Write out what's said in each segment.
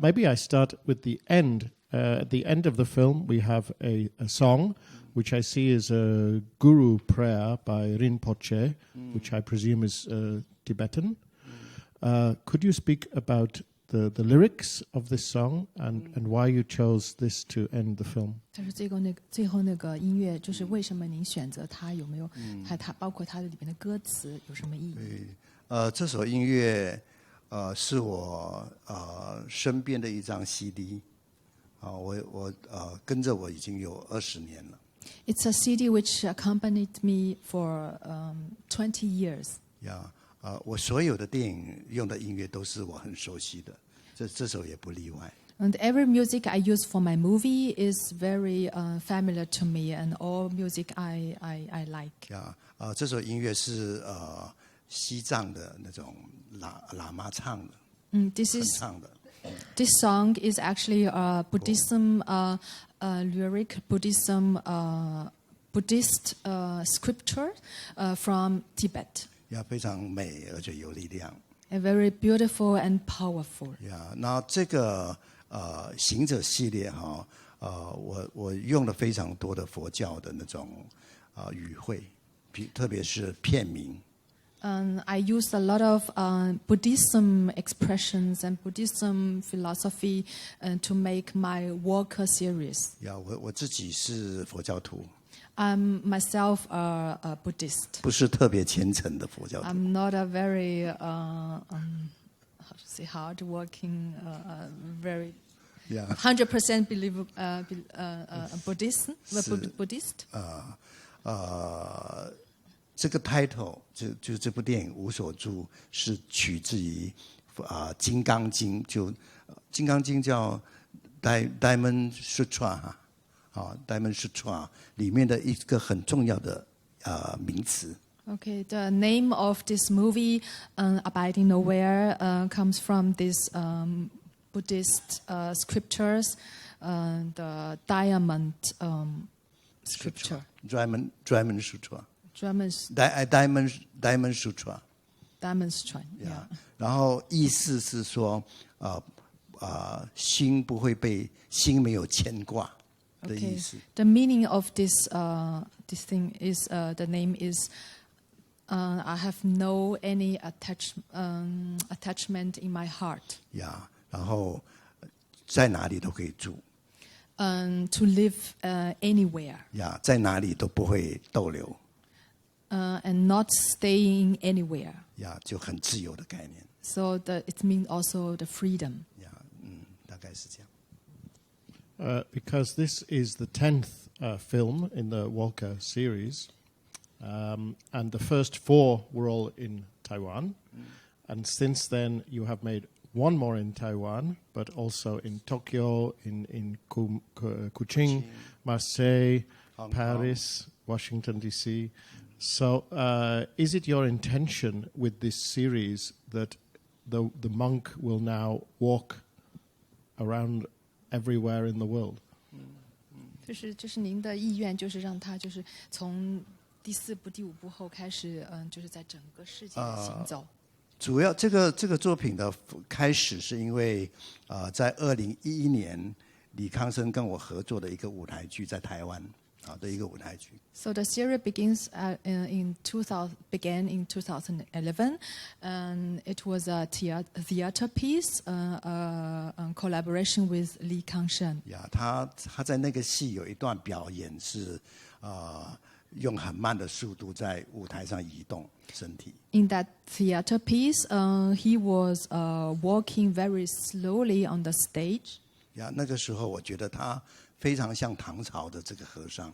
maybe I start with the end. At the end of the film, we have a song, which I see is a guru prayer by Rinpoche, which I presume is Tibetan. Could you speak about the lyrics of this song and why you chose this to end the film? 但是最后那个音乐，就是为什么您选择它？有没有它包括它的里面的歌词有什么意义？这首音乐是我身边的一张 CD。我跟着我已经有20年了。It's a CD which accompanied me for 20 years. Yeah, 我所有的电影用的音乐都是我很熟悉的，这首也不例外。And every music I use for my movie is very familiar to me, and all music I like. Yeah, 这首音乐是西藏的那种喇嘛唱的，唱的。This song is actually a Buddhism lyric, Buddhist scripture from Tibet. 非常美而且有力量。Very beautiful and powerful. 那这个行者系列我用了非常多的佛教的那种语汇，特别是片名。I used a lot of Buddhism expressions and Buddhism philosophy to make my work a series. 我自己是佛教徒。I'm myself a Buddhist. 不是特别虔诚的佛教徒。I'm not a very how to say hardworking, very 100% believe Buddhist. 这个 title 就这部电影《无所住》是取自于《金刚经》，就《金刚经》叫 Diamond Sutra Diamond Sutra 里面的一个很重要的名词。Okay, the name of this movie, Abiding Nowhere, comes from this Buddhist scriptures, the Diamond scripture. Diamond Sutra. Diamond Sutra. Diamond Sutra. Yeah. 然后意思是说，心不会被心没有牵挂的意思。The meaning of this thing is the name is I have no any attachment in my heart. 然后在哪里都可以住。To live anywhere. 在哪里都不会逗留。And not staying anywhere. 就很自由的概念。So it means also the freedom. 大概是这样。Because this is the 10th film in the Walker series, and the first 4 were all in Taiwan, and since then you have made one more in Taiwan, but also in Tokyo, in Kuching, Marseille, Paris, Washington D.C. So, is it your intention with this series that the monk will now walk around everywhere in the world? 就是您的意愿，就是让他就是从第4部、第5部后开始，就是在整个世界行走。主要这个作品的开始是因为在2011年李康生跟我合作的一个舞台剧在台湾的一个舞台剧。So the series began in 2011, and it was a theater piece, collaboration with Li Kangsheng. 他在那个戏有一段表演是用很慢的速度在舞台上移动身体。In that theater piece, he was walking very slowly on the stage. 那个时候我觉得他非常像唐朝的这个和尚。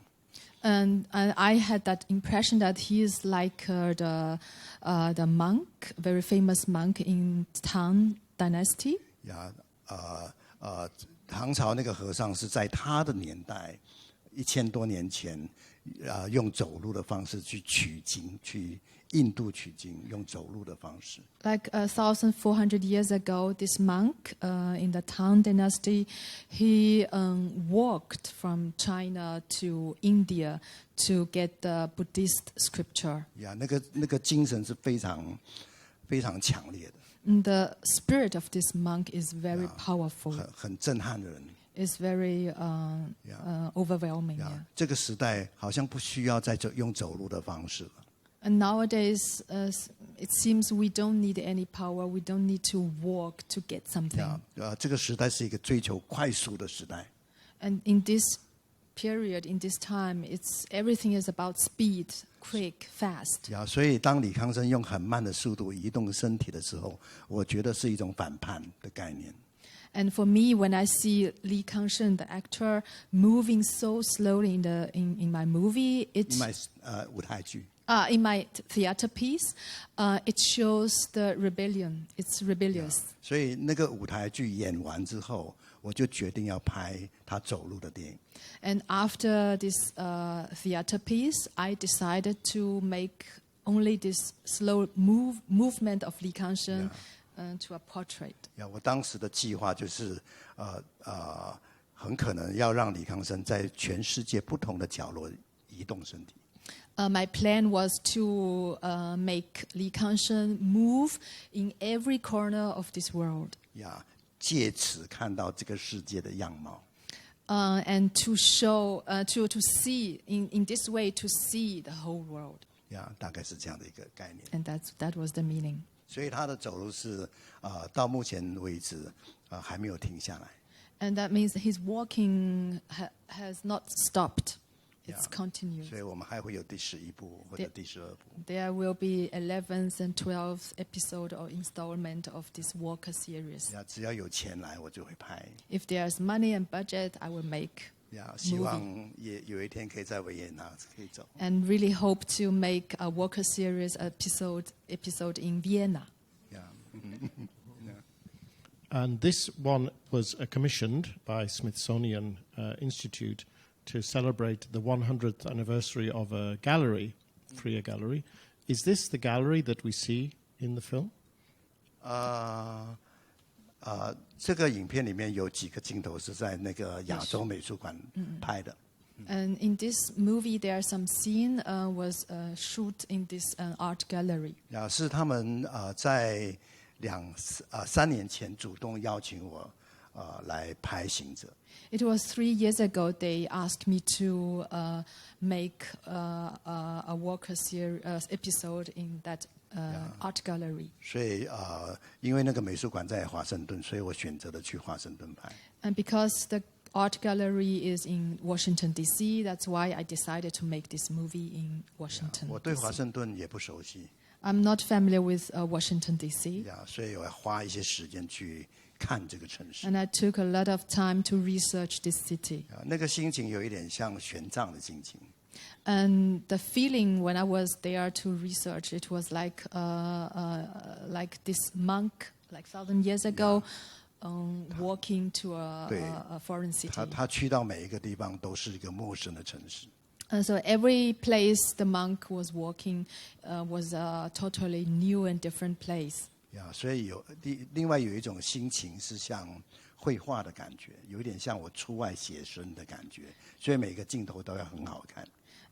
And I had that impression that he is like the monk, very famous monk in Tang Dynasty. 唐朝那个和尚是在他的年代1000多年前，用走路的方式去取经，去印度取经，用走路的方式。Like 1,400 years ago, this monk in the Tang Dynasty, he walked from China to India to get the Buddhist scripture. 那个精神是非常非常强烈的。The spirit of this monk is very powerful. 很震撼的人。 It's very overwhelming. 这个时代好像不需要再用走路的方式了。 And nowadays, it seems we don't need any power. We don't need to walk to get something. 这个时代是一个追求快速的时代。 And in this period, in this time, everything is about speed, quick, fast. 所以当李康生用很慢的速度移动身体的时候，我觉得是一种反叛的概念。 And for me, when I see Li Kangshen, the actor, moving so slowly in my movie, in my 舞台剧。 in my theater piece, it shows the rebellion. It's rebellious. 所以那个舞台剧演完之后，我就决定要拍他走路的电影。 And after this theater piece, I decided to make only this slow movement of Li Kangshen to a portrait. 我当时的计划就是很可能要让李康生在全世界不同的角落移动身体。 My plan was to make Li Kangshen move in every corner of this world. 借此看到这个世界的样貌。 And to show, to see, in this way, to see the whole world. 大概是这样的一个概念。 And that was the meaning. 所以他的走路是到目前为止还没有停下来。 And that means his walking has not stopped. It's continued. 所以我们还会有第11部或者第12部。 There will be 11th and 12th episode or installment of this Walker series. 只要有钱来，我就会拍。 If there's money and budget, I will make. 希望也有一天可以在维也纳可以走。 And really hope to make a Walker series episode in Vienna. And this one was commissioned by Smithsonian Institute to celebrate the 100th anniversary of a gallery, Freer Gallery. Is this the gallery that we see in the film? 这个影片里面有几个镜头是在那个亚洲美术馆拍的。 And in this movie, there are some scene was shoot in this art gallery. 是他们在3年前主动邀请我来拍行者。 It was 3 years ago they asked me to make a Walker series episode in that art gallery. 所以因为那个美术馆在华盛顿，所以我选择了去华盛顿拍。 And because the art gallery is in Washington D.C., that's why I decided to make this movie in Washington. 我对华盛顿也不熟悉。 I'm not familiar with Washington D.C. 所以我要花一些时间去看这个城市。 And I took a lot of time to research this city. 那个心情有一点像玄奘的心情。 And the feeling when I was there to research, it was like this monk, like 1,000 years ago, walking to a foreign city. 他去到每一个地方都是一个陌生的城市。 And so every place the monk was walking was a totally new and different place. 所以另外有一种心情是像绘画的感觉，有一点像我出外写生的感觉，所以每个镜头都要很好看。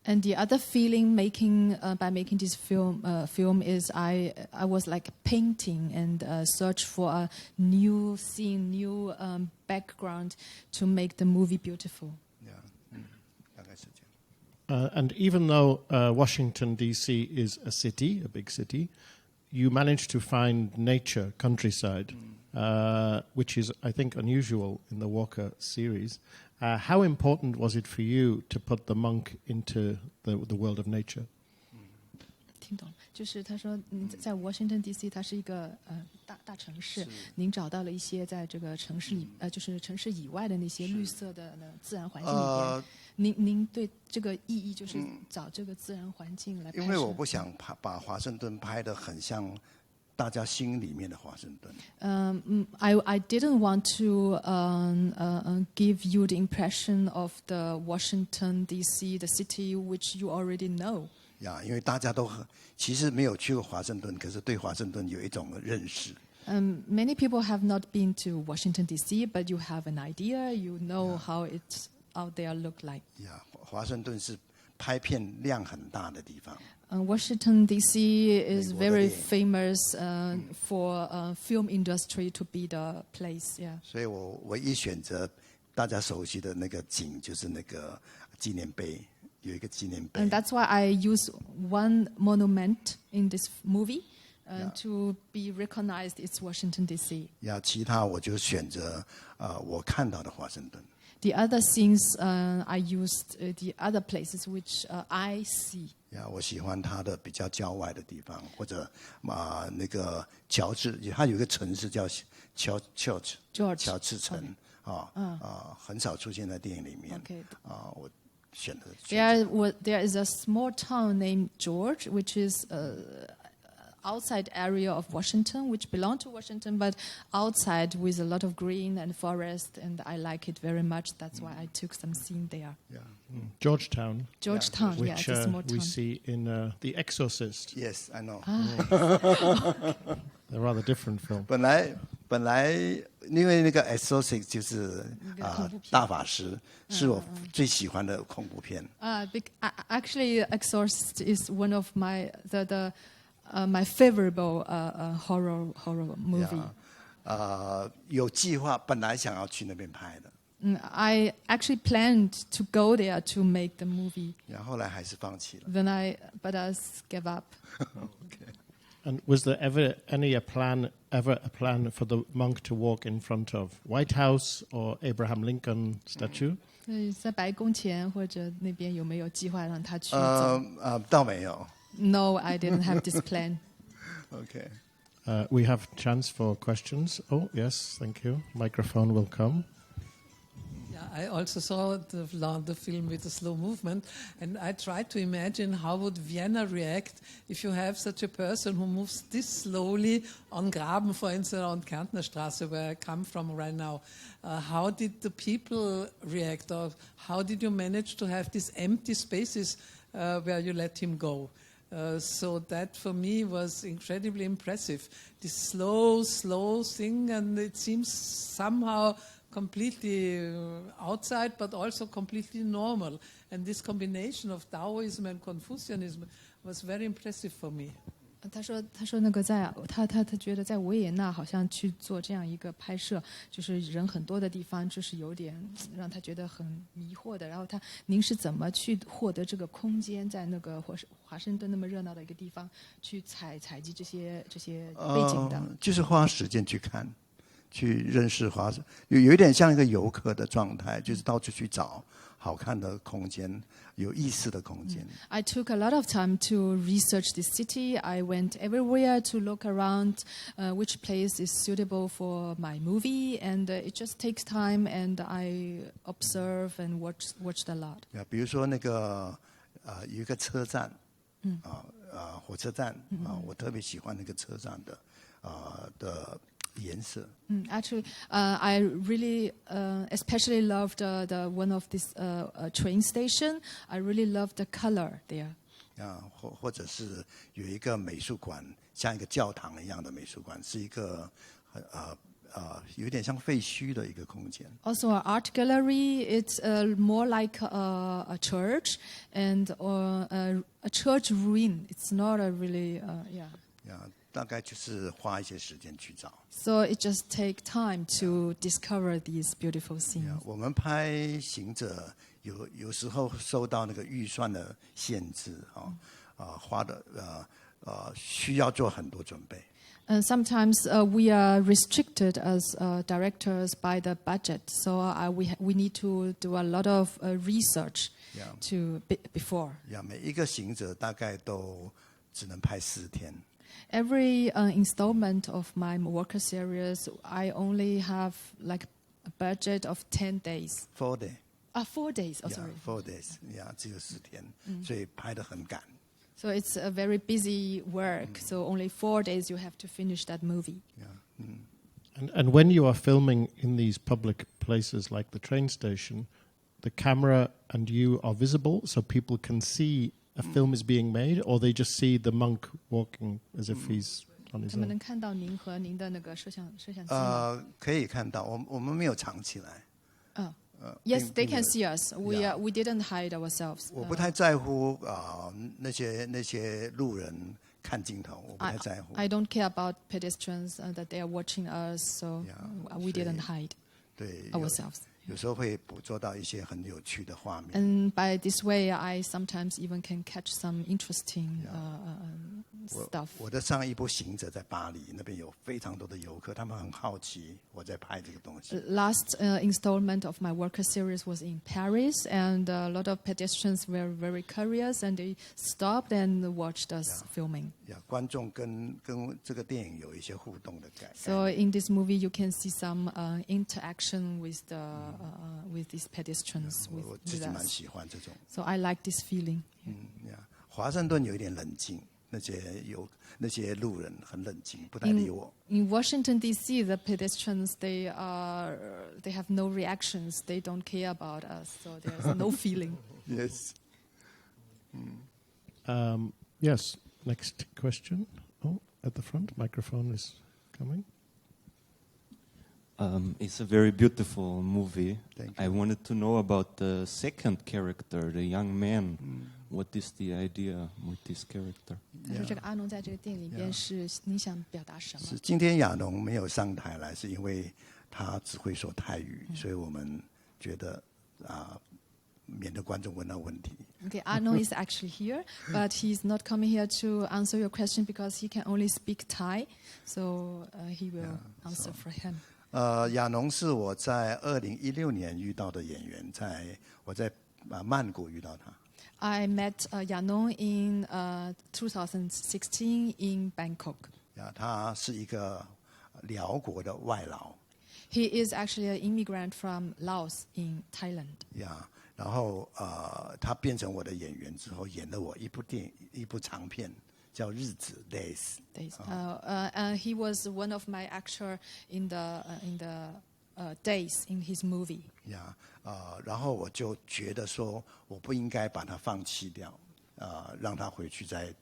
And the other feeling by making this film is I was like painting and search for a new scene, new background to make the movie beautiful. 大概是这样。 And even though Washington, D.C. is a city, a big city, you managed to find nature, countryside, which is, I think, unusual in the Walker series. How important was it for you to put the monk into the world of nature? 听懂，就是他说，在 Washington D.C. 它是一个大城市，您找到了一些在这个城市里就是城市以外的那些绿色的自然环境里边。您对这个意义就是找这个自然环境来拍摄。因为我不想把华盛顿拍得很像大家心里面的华盛顿。I didn't want to give you the impression of the Washington D.C. the city which you already know. 因为大家都其实没有去过华盛顿，可是对华盛顿有一种认识。Many people have not been to Washington D.C., but you have an idea. You know how it's out there look like. 华盛顿是拍片量很大的地方。Washington D.C. is 美国的 very 电影。 famous for film industry to be the place. Yeah. 所以我唯一选择大家熟悉的那个景就是那个纪念碑，有一个纪念碑。 And that's why I use one monument in this movie to be recognized. It's Washington D.C. 其他我就选择我看到的华盛顿。 The other things I used the other places which I see. 我喜欢它的比较郊外的地方，或者那个乔治，它有一个城市叫乔治城很少出现在电影里面。Okay. 我选的。There is a small town named George, which is outside area of Washington, which belong to Washington, but outside with a lot of green and forest, and I like it very much. That's why I took some scene there. Georgetown, Georgetown, which it's a small we town. see in The Exorcist. Yes, I know. They're rather different film. 本来因为那个 Exorcist 就是大法师，是我最喜欢的恐怖片。Actually, Exorcist is one of my my favorable horror movie. 有计划，本来想要去那边拍的， I actually planned to go there to make the movie. 然后后来还是放弃了。 But I gave up. And was there ever a plan for the monk to walk in front of White House or Abraham Lincoln statue? 所以在白宫前或者那边有没有计划让他去走？倒没有。 No, I didn't have this plan. Okay. We have chance for questions. Oh, yes, thank you. Microphone will come. Yeah, I also saw the film with the slow movement, and I tried to imagine how would Vienna react if you have such a person who moves this slowly on Graben, for instance, on Kärntnerstraße, where I come from right now. How did the people react, or how did you manage to have these empty spaces where you let him go? So that for me was incredibly impressive. This slow thing, and it seems somehow completely outside, but also completely normal. And this combination of Taoism and Confucianism was very impressive for me. 他说那个他觉得在维也纳好像去做这样一个拍摄，就是人很多的地方，就是有点让他觉得很迷惑的。然后您是怎么去获得这个空间，在那个华盛顿那么热闹的一个地方去采集这些背景的？就是花时间去看，去认识有一点像一个游客的状态，就是到处去找好看的空间。有意思的空间。I took a lot of time to research the city. I went everywhere to look around which place is suitable for my movie, and it just takes time. And I observe and watched a lot. 比如说那个有一个车站，火车站我特别喜欢那个车站的颜色。Actually, I really especially loved the one of this train station. I really loved the color there. 或者是有一个美术馆，像一个教堂一样的美术馆，是一个有点像废墟的一个空间。Also, an art gallery. It's more like a church and a church ruin. It's not a really yeah. 大概就是花一些时间去找。So it just take time to discover these beautiful scenes. 我们拍行者有时候受到那个预算的限制花的需要做很多准备。And sometimes we are restricted as directors by the budget, so we need to do a lot of research before. 每一个行者大概都只能拍4天。Every installment of my worker series, I only have like a budget of 10 days. 4 days. 4 days. Oh, sorry. 4 days. 只有4天，所以拍得很赶。So it's a very busy work. So only 4 days you have to finish that movie. And when you are filming in these public places like the train station, the camera and you are visible, so people can see a film is being made, or they just see the monk walking as if he's on his 他们 own? 能看到您和您的那个摄像机吗？可以看到，我们没有藏起来。Yes, they can see us. We didn't hide ourselves. 我不太在乎那些路人看镜头，我不太在乎。 I don't care about pedestrians that they are watching us, so we didn't hide 对 ourselves. 有时候会捕捉到一些很有趣的画面。 And by this way, I sometimes even can catch some interesting stuff. 我的上一部《行者》在巴黎，那边有非常多的游客，他们很好奇我在拍这个东西。 Last installment of my worker series was in Paris, and a lot of pedestrians were very curious, and they stopped and watched us filming. 观众跟这个电影有一些互动的感觉。 So in this movie, you can see some interaction with these pedestrians 我 with 自己蛮 us. 喜欢这种。 So I like this feeling. 华盛顿有一点冷静，那些路人很冷静，不太理我。 In Washington D.C., the pedestrians they have no reactions. They don't care about us. So there's no feeling. Yes. Yes, next question. Oh, at the front, microphone is coming. It's a very beautiful movie. Thank I wanted to know about the second character, the young man. What is the idea with this character? 他说：“这个阿农在这个电影里边是你想表达什么？” 是今天亚农没有上台来，是因为他只会说泰语，所以我们觉得免得观众问到问题。 Okay, Arno is actually here, but he's not coming here to answer your question because he can only speak Thai. So he will answer for him. 亚农是我在2016年遇到的演员，我在曼谷遇到他。 I met Yanong in 2016 in Bangkok. 他是一个辽国的外劳。 He is actually an immigrant from Laos in Thailand. 然后他变成我的演员之后，演了我一部长片，叫《日子》Days。 He was one of my actor in the Days in his movie. 然后我就觉得说，我不应该把他放弃掉，让他回去在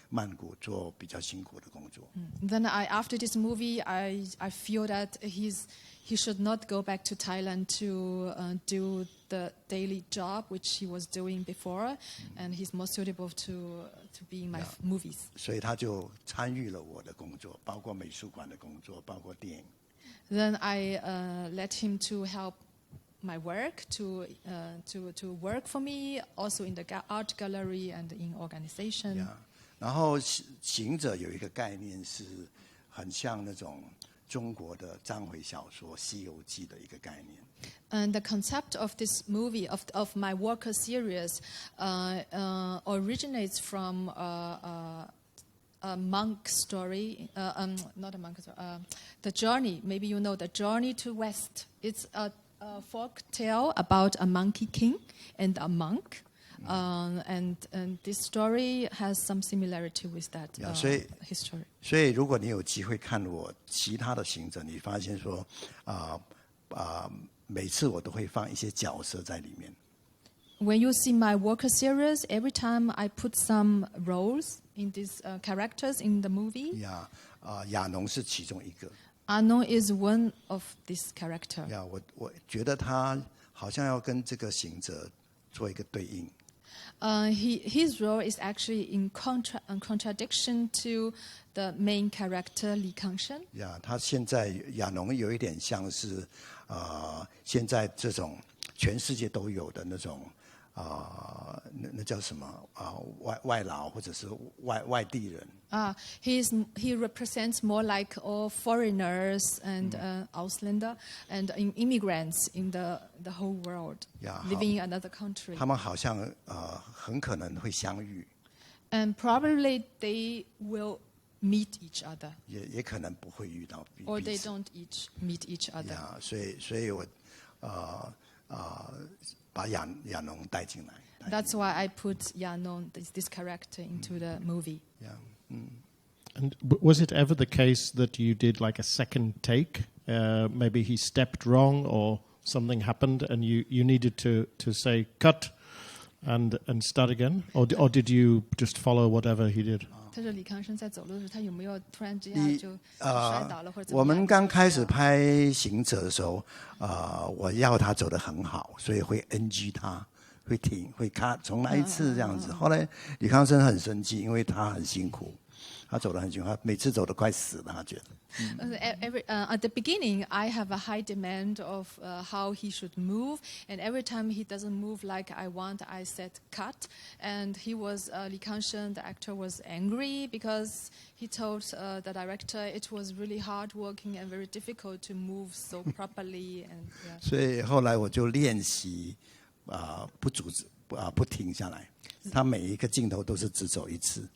曼谷做比较辛苦的工作。Then after this movie, I feel that he should not go back to Thailand to do the daily job which he was doing before, and he's more suitable to be in my movies. 所以他就参与了我的工作，包括美术馆的工作，包括电影。 Then I let him to help my work to work for me, also in the art gallery and in organization. 然后行者有一个概念是很像那种中国的章回小说《西游记》的一个概念。 And the concept of this movie of my worker series originates from a monk story, not a monk story, the journey. Maybe you know the journey to West. It's a folk tale about a monkey king and a monk, and this story has some similarity with that history. 所以，如果你有机会看我其他的行者，你发现说，每次我都会放一些角色在里面。 When you see my worker series, every time I put some roles in these characters in the movie. 亚农是其中一个。 Arno is one of this character. 我觉得他好像要跟这个行者做一个对应。 His role is actually in contradiction to the main character Li Kangshen. 他现在亚农有一点像是现在这种全世界都有的那种那叫什么外劳或者是外地人。 He represents more like all foreigners and Ausländer and immigrants in the whole world, living in another country. 他们好像很可能会相遇。 And probably they will meet each other. 也可能不会遇到彼此。 Or they don't meet each other. 所以我把亚农带进来。 That's why I put Yanon, this character, into the movie. And was it ever the case that you did like a second take? Maybe he stepped wrong or something happened and you needed to say cut and start again, or did you just follow whatever he did? 他说李康生在走路的时候，他有没有突然之间就摔倒了或者怎么样？我们刚开始拍行者的时候，我要他走得很好，所以会 NG 他，会停，会咔，重来一次这样子。后来李康生很生气，因为他很辛苦，他走得很辛苦，他每次走得快死了，他觉得。At the beginning, I have a high demand of how he should move, and every time he doesn't move like I want, I said cut. And he was Li Kangsheng, the actor, was angry because he told the director it was really hard working and very difficult to move so properly. And 所以后来我就练习不停下来，他每一个镜头都是只走一次。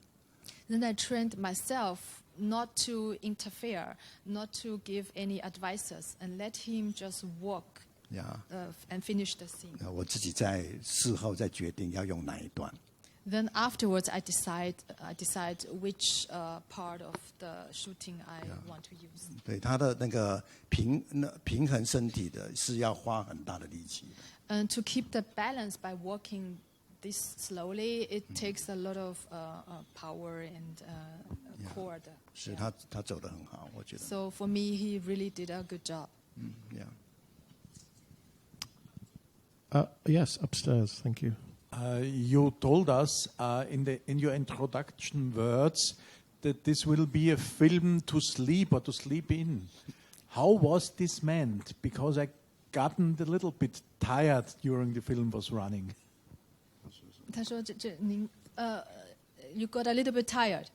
Then I trained myself not to interfere, not to give any advices, and let him just walk and finish the scene. 我自己在事后再决定要用哪一段。Then afterwards, I decide which part of the shooting I want to use. 对，他的那个平衡身体的是要花很大的力气的。And to keep the balance by walking this slowly, it takes a lot of power and core. 是他走得很好，我觉得。So for me, he really did a good job. Yes, upstairs. Thank you. You told us in your introduction words that this will be a film to sleep or to sleep in. How was this meant? Because I gotten a little bit tired during the film was running. 他说您you got a little bit tired.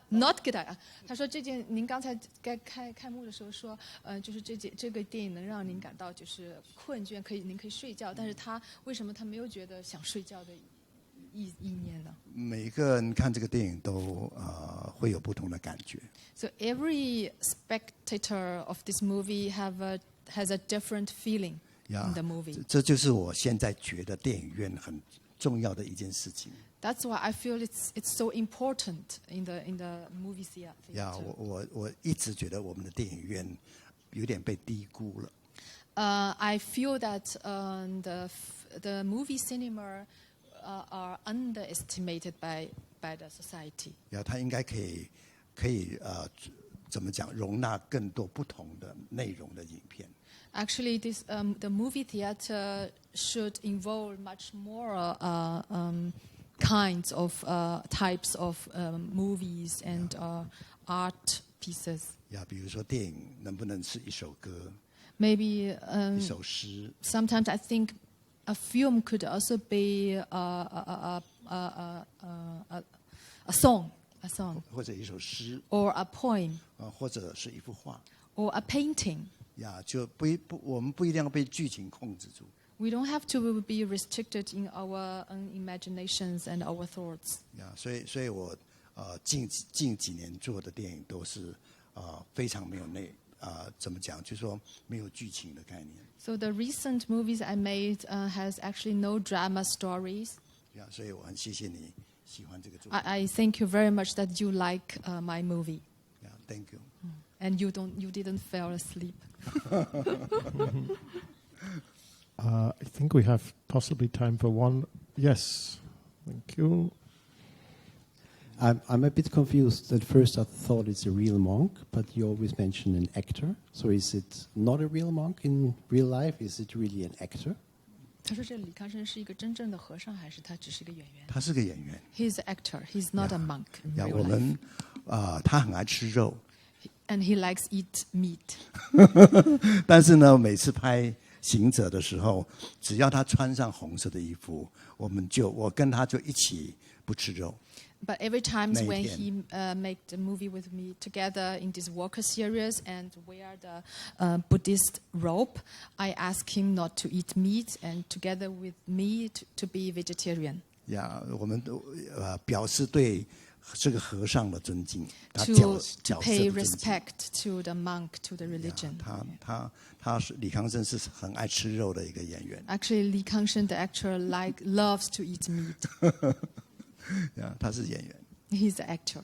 Not get tired. 他说您刚才开幕的时候说，就是这个电影能让您感到就是困倦，您可以睡觉，但是为什么他没有觉得想睡觉的意念呢？每一个人看这个电影都会有不同的感觉。So every spectator of this movie has a different feeling in the movie. 这就是我现在觉得电影院很重要的一件事情。That's why I feel it's so important in the movie theater. 我一直觉得我们的电影院有点被低估了。I feel that the movie cinema are underestimated by the society. 它应该可以怎么讲，容纳更多不同的内容的影片。Actually, the movie theater should involve much more kinds of types of movies and art pieces. 比如说电影能不能是一首歌？ Maybe 一首诗。Sometimes I think a film could also be a song, 或者一首诗。or a poem, 或者是一幅画。or a painting. 就我们不一定要被剧情控制住。We don't have to be restricted in our imaginations and our thoughts. 所以我近几年做的电影都是非常没有怎么讲，就是说没有剧情的概念。So the recent movies I made has actually no drama stories. 所以我很谢谢你喜欢这个作品。I thank you very much that you like my movie. Thank you. And you didn't fall asleep. I think we have possibly time for one. Yes, thank you. I'm a bit confused. At first I thought it's a real monk, but you always mention an actor. So is it not a real monk in real life? Is it really an actor? 他说：“这李康生是一个真正的和尚，还是他只是个演员？”他是个演员。He's an actor. He's not a monk. 我们他很爱吃肉。And he likes eat meat. 但是呢，每次拍行者的时候，只要他穿上红色的衣服，我跟他就一起不吃肉。But every time when he make the movie with me together in this Walker series and wear the Buddhist robe, I ask him not to eat meat and together with me to be vegetarian. 我们表示对这个和尚的尊敬，他 to 角色 pay 的尊敬。 respect to the monk, to the religion. 他是李康生是很爱吃肉的一个演员。Actually, Li Kangsheng, the actor, loves to eat meat. 他是演员。 He's an actor.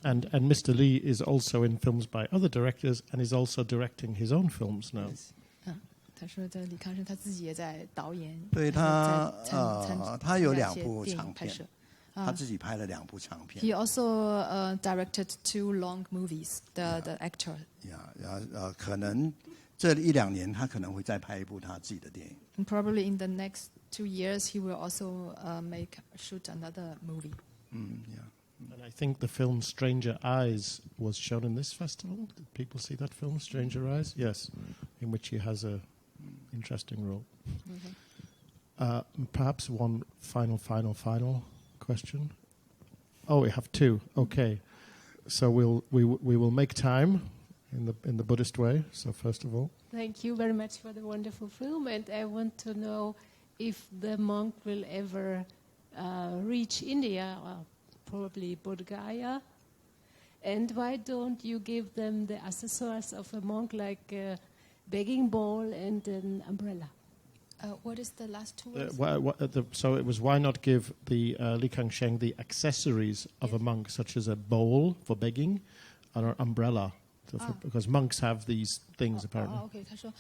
And Mr. Lee is also in films by other directors and is also directing his own films now. 他他说在李康生他自己也在导演，对他他有2部电影长片拍摄。他自己拍了2部长片。He also directed 2 long movies. The actor. 然后可能这1-2年他可能会再拍一部他自己的电影。And probably in the next 2 years he will also shoot another movie. And I think the film Stranger Eyes was shown in this festival. Did people see that film, Stranger Eyes? Yes, in which he has a interesting role. Perhaps one final question. Oh, we have 2. Okay, so we will make time in the Buddhist way. So first of all, thank you very much for the wonderful film, and I want to know if the monk will ever reach India, or probably Bodh Gaya, and why don't you give them the accessories of a monk like a begging bowl and an umbrella? What is the last 2 words? So it was why not give the Li Kangsheng the accessories of a monk, such as a bowl for begging and an umbrella, because monks have these things apparently. OK， 他说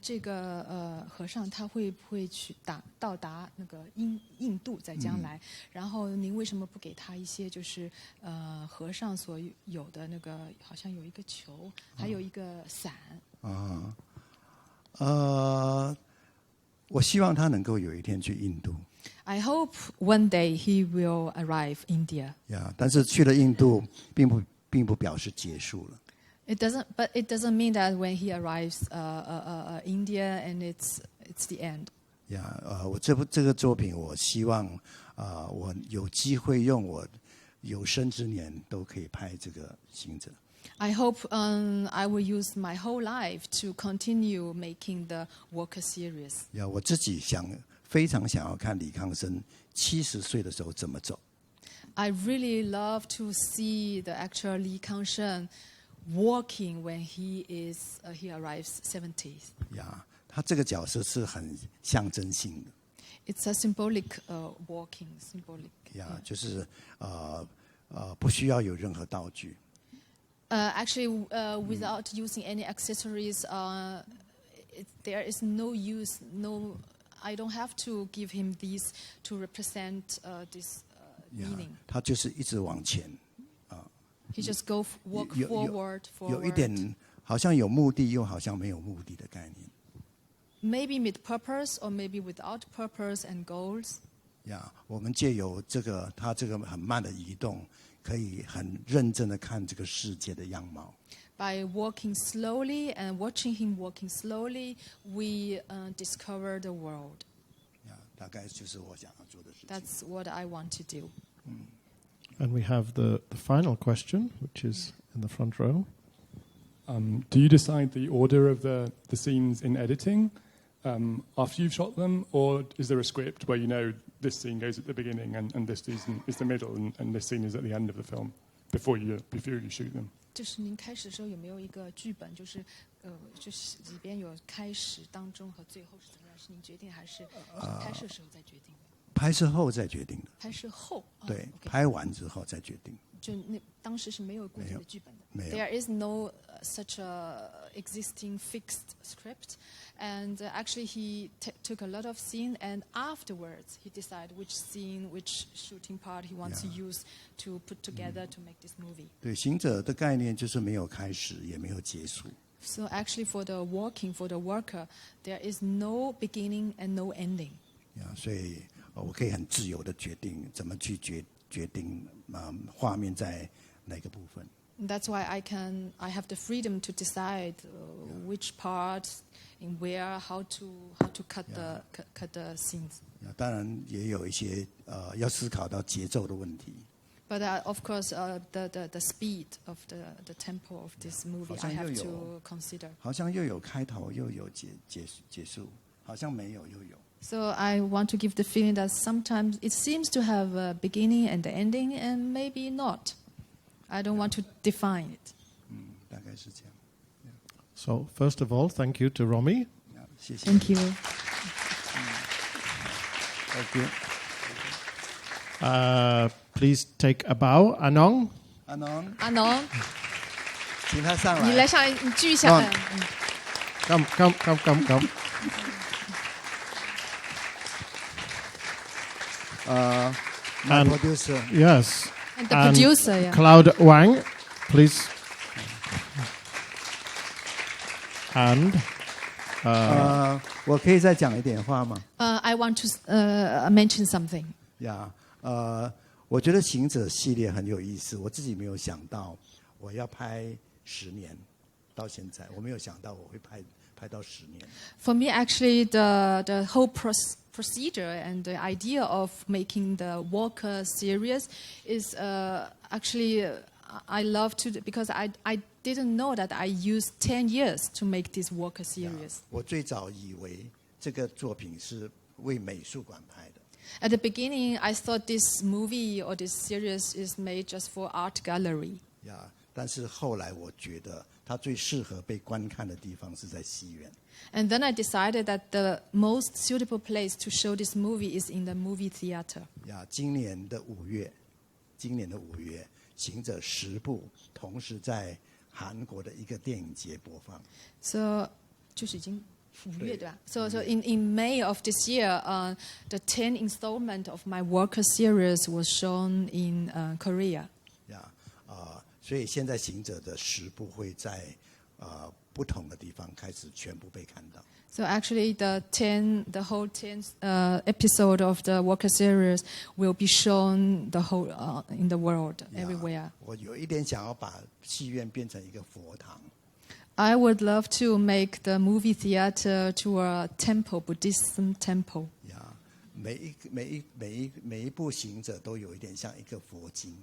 这个和尚他会不会去到达那个印度在将来？然后您为什么不给他一些就是和尚所有的那个，好像有一个球，还有一个伞？我希望他能够有一天去印度。I hope one day he will arrive India. 但是去了印度，并不表示结束了。But it doesn't mean that when he arrives India and it's the end. 我这个作品，我希望我有机会用我有生之年都可以拍这个行者。I hope I will use my whole life to continue making the Walker series. 我自己非常想要看李康生70岁的时候怎么走。I really love to see the actor Li Kangsheng walking when he arrives 70s. 他这个角色是很象征性的。It's a symbolic walking, symbolic. 就是不需要有任何道具。Actually, without using any accessories, there is no use. I don't have to give him these to represent this meaning. 他就是一直往前。He just walk forward. 有一点好像有目的，又好像没有目的的概念。Maybe with purpose, or maybe without purpose and goals. 我们借由他这个很慢的移动，可以很认真的看这个世界的样貌。By walking slowly and watching him walking slowly, we discover the world. 大概就是我想要做的事情。That's what I want to do. And we have the final question, which is in the front row. Do you decide the order of the scenes in editing after you've shot them, or is there a script where you know this scene goes at the beginning and this scene is the middle and this scene is at the end of the film before you shoot them? 就是您开始的时候有没有一个剧本，就是里边有开始、当中和最后是怎么样？是您决定还是拍摄时候再决定的？拍摄后再决定的。拍摄后。对，拍完之后再决定。就当时是没有固定的剧本的。没有。There is no such a existing fixed script, and actually he took a lot of scene, and afterwards he decided which scene, which shooting part he wants to use to put together to make this movie. 对，行者的概念就是没有开始，也没有结束。So actually, for the worker, there is no beginning and no ending. 所以我可以很自由的决定怎么去决定画面在哪个部分。That's why I have the freedom to decide which part, in where, how to cut the scenes. 当然也有一些要思考到节奏的问题。But of course, the speed of the tempo of this movie I have to consider. 好像又有开头又有结束，好像没有又有。So I want to give the feeling that sometimes it seems to have a beginning and the ending, and maybe not. I don't want to define it. 大概是这样。So first of all, thank you to Romy. 谢谢。 Thank you. Thank you. Please take a bow, Anong. Anong， Anong，请他上来。你来上，你聚一下。Come. My And- producer. Yes. And the producer, yeah. Cloud Wang, please. And 我可以再讲一点话吗？ I want to mention something. 呀，我觉得行者系列很有意思，我自己没有想到我要拍10年，到现在我没有想到我会拍到10年。 For me, actually, the whole procedure and the idea of making the Walker series is actually I love to because I didn't know that I used 10 years to make this Walker series. 我最早以为这个作品是为美术馆拍的。 At the beginning, I thought this movie or this series is made just for art gallery. 呀，但是后来我觉得它最适合被观看的地方是在戏院。 And then I decided that the most suitable place to show this movie is in the movie theater. 呀，今年的5月，行者10部同时在韩国的一个电影节播放。 So 就是已经5月对吧？ So in May of this year, the 10th installment of my Walker series was shown in Korea. 呀，所以现在行者的10部会在不同的地方开始全部被看到。 So actually, the whole 10th episode of the Walker series will be shown the whole in the world everywhere. 我有一点想要把戏院变成一个佛堂。 I would love to make the movie theater to a temple, Buddhist temple. 呀，每一部行者都有一点像一个佛经。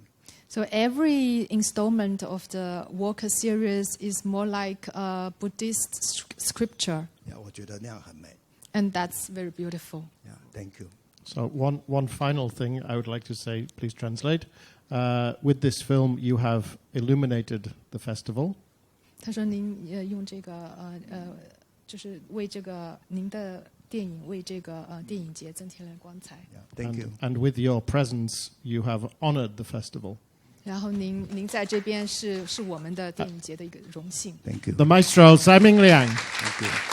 So every installment of the Walker series is more like a Buddhist scripture, 呀，我觉得那样很美。 and that's very beautiful. 呀 ，Thank you。 So one final thing I would like to say, please translate. With this film, you have illuminated the festival. 他说：“您用这个就是为这个您的电影为这个电影节增添了光彩。 Thank you。 And with your presence, you have honored the festival. 然后您在这边是我们的电影节的一个荣幸。 Thank you。 The maestro, Tsai Ming-liang. Thank you。